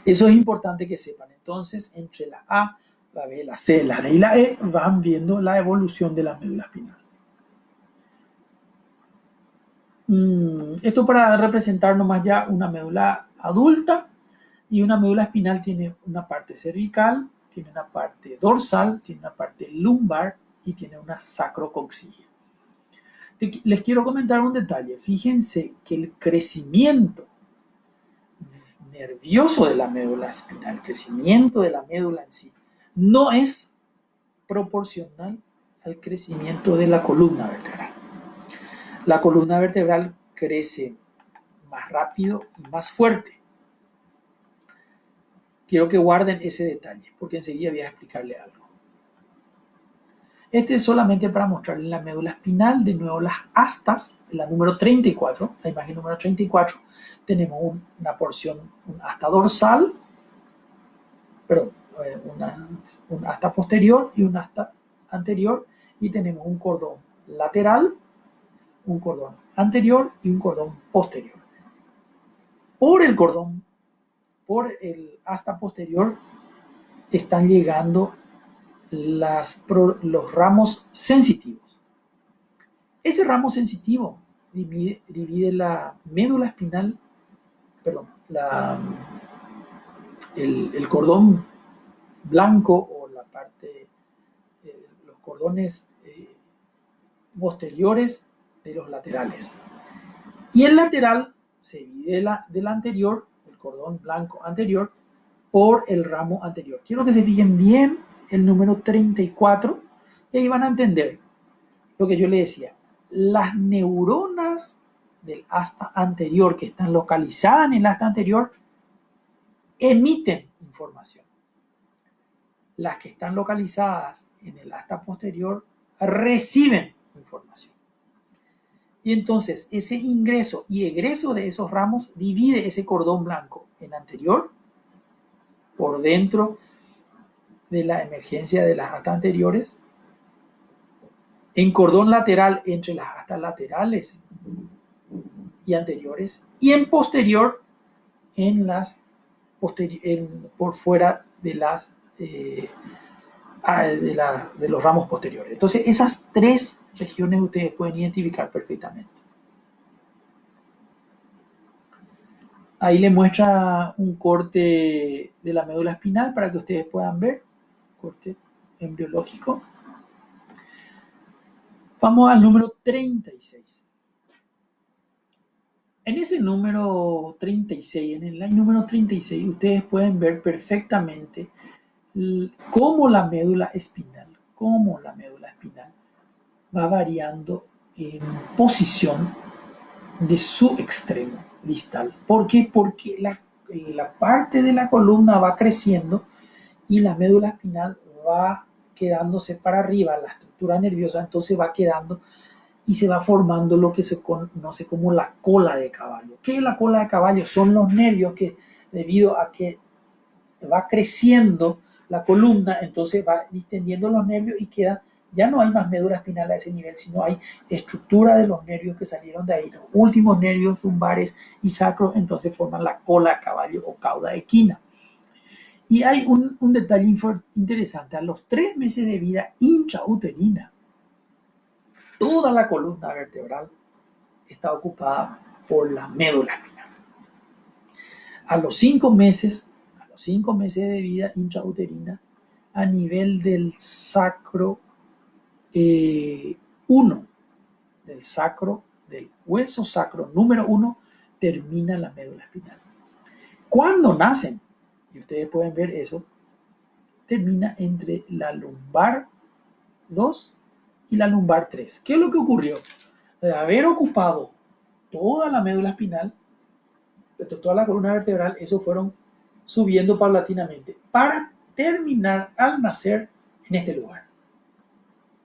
Eso es importante que sepan. Entonces, entre la A, la B, la C, la D y la E, van viendo la evolución de la médula espinal. Esto para representar nomás ya una médula adulta, y una médula espinal tiene una parte cervical, tiene una parte dorsal, tiene una parte lumbar y tiene una sacrocoxígea. Les quiero comentar un detalle. Fíjense que el crecimiento nervioso de la médula espinal, el crecimiento de la médula en sí, no es proporcional al crecimiento de la columna vertebral. La columna vertebral crece más rápido y más fuerte. Quiero que guarden ese detalle, porque enseguida voy a explicarle algo. Este es solamente para mostrarles la médula espinal, de nuevo las astas, la número 34, la imagen número 34, tenemos una porción, un asta dorsal, perdón, un asta posterior y un asta anterior, y tenemos un cordón lateral, un cordón anterior y un cordón posterior. Por el asta posterior están llegando los ramos sensitivos. Ese ramo sensitivo divide la médula espinal, perdón, el cordón blanco o la parte, los cordones posteriores de los laterales. Y el lateral se divide del anterior, el cordón blanco anterior, por el ramo anterior. Quiero que se fijen bien el número 34 y ahí van a entender lo que yo les decía. Las neuronas del asta anterior que están localizadas en el asta anterior emiten información. Las que están localizadas en el asta posterior reciben información. Y entonces ese ingreso y egreso de esos ramos divide ese cordón blanco en anterior, por dentro de la emergencia de las astas anteriores, en cordón lateral entre las astas laterales y anteriores, y en posterior por fuera de los ramos posteriores. Entonces esas tres regiones ustedes pueden identificar perfectamente. Ahí le muestra un corte de la médula espinal para que ustedes puedan ver, corte embriológico. Vamos al número 36. En ese número 36, en el line número 36, ustedes pueden ver perfectamente cómo la médula espinal va variando en posición de su extremo distal. ¿Por qué? Porque la parte de la columna va creciendo y la médula espinal va quedándose para arriba, la estructura nerviosa entonces va quedando y se va formando lo que se conoce como la cola de caballo. ¿Qué es la cola de caballo? Son los nervios que, debido a que va creciendo la columna, entonces va distendiendo los nervios y queda Ya no hay más médula espinal a ese nivel, sino hay estructura de los nervios que salieron de ahí. Los últimos nervios lumbares y sacros entonces forman la cola de caballo o cauda equina. Y hay un detalle interesante. A los 3 meses de vida intrauterina, toda la columna vertebral está ocupada por la médula espinal. A los 5 meses de vida intrauterina, a nivel del sacro 1, del hueso sacro número 1, termina la médula espinal. Cuando nacen, y ustedes pueden ver eso, termina entre la lumbar 2 y la lumbar 3. ¿Qué es lo que ocurrió? De haber ocupado toda la médula espinal, toda la columna vertebral, eso fueron subiendo paulatinamente para terminar al nacer en este lugar.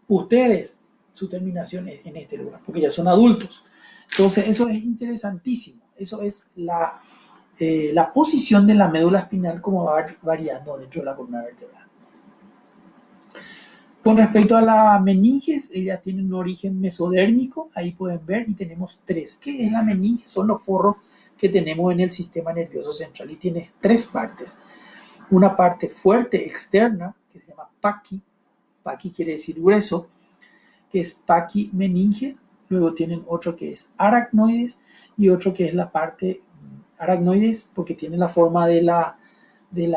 Ustedes, su terminación es en este lugar, porque ya son adultos. Entonces, eso es interesantísimo. Eso es la posición de la médula espinal, como va variando dentro de la columna vertebral. Con respecto a la meninges, ella tiene un origen mesodérmico, ahí pueden ver, y tenemos 3. ¿Qué es la meninge? Son los forros que tenemos en el sistema nervioso central y tiene 3 partes. Una parte fuerte externa, que se llama paqui quiere decir grueso, que es paqui meninge. Luego tienen otro que es aracnoides y otro que es la parte aracnoides, porque tiene la forma de la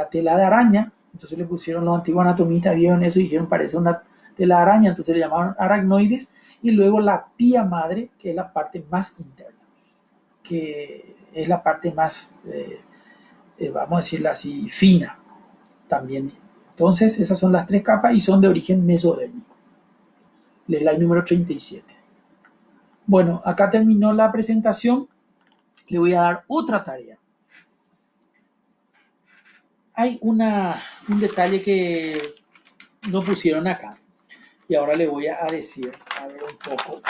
tela de araña. Entonces le pusieron, los antiguos anatomistas vieron eso y dijeron parece una tela de araña, entonces le llamaron aracnoides. Y luego la pía madre, que es la parte más interna, que es la parte más, vamos a decirla así, fina también. Entonces esas son las 3 capas y son de origen mesodérmico. Slide número 37. Bueno, acá terminó la presentación. Le voy a dar otra tarea. Hay un detalle que no pusieron acá y ahora le voy a decir, a ver un poco.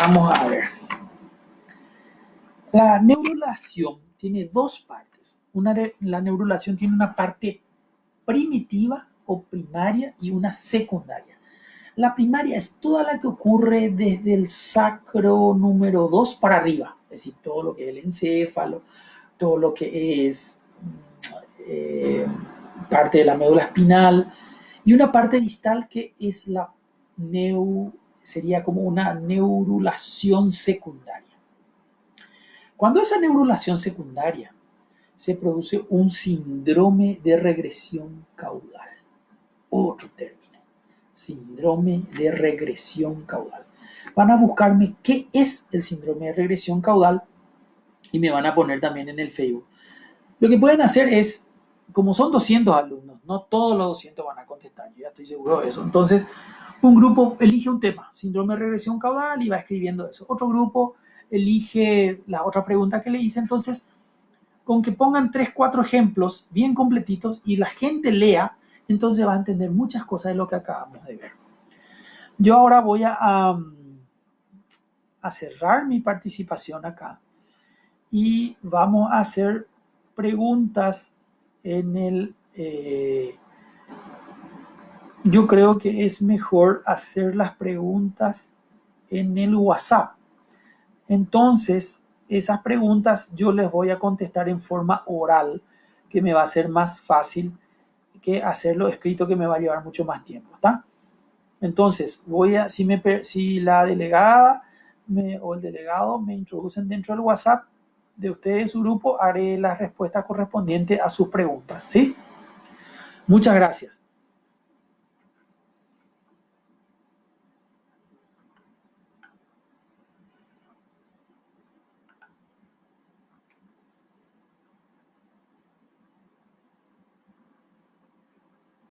Vamos a ver. La neurulación tiene 2 partes. La neurulación tiene una parte primitiva o primaria y una secundaria. La primaria es toda la que ocurre desde el sacro número 2 para arriba, es decir, todo lo que es el encéfalo, todo lo que es parte de la médula espinal, y una parte distal que es sería como una neurulación secundaria. Cuando esa neurulación secundaria se produce un síndrome de regresión caudal, otro término, síndrome de regresión caudal. Van a buscarme qué es el síndrome de regresión caudal y me van a poner también en el Facebook. Lo que pueden hacer es, como son 200 alumnos, no todos los 200 van a contestar, yo ya estoy seguro de eso. Entonces, un grupo elige un tema, síndrome de regresión caudal, y va escribiendo eso. Otro grupo elige la otra pregunta que le hice. Entonces, con que pongan 3, 4 ejemplos bien completitos y la gente lea, entonces va a entender muchas cosas de lo que acabamos de ver. Yo ahora voy a cerrar mi participación acá y vamos a hacer preguntas en el... yo creo que es mejor hacer las preguntas en el WhatsApp. Entonces, esas preguntas yo les voy a contestar en forma oral, que me va a ser más fácil que hacerlo escrito, que me va a llevar mucho más tiempo, ¿está? Entonces, si la delegada o el delegado me introducen dentro del WhatsApp de ustedes, su grupo, haré la respuesta correspondiente a sus preguntas, ¿sí? Muchas gracias.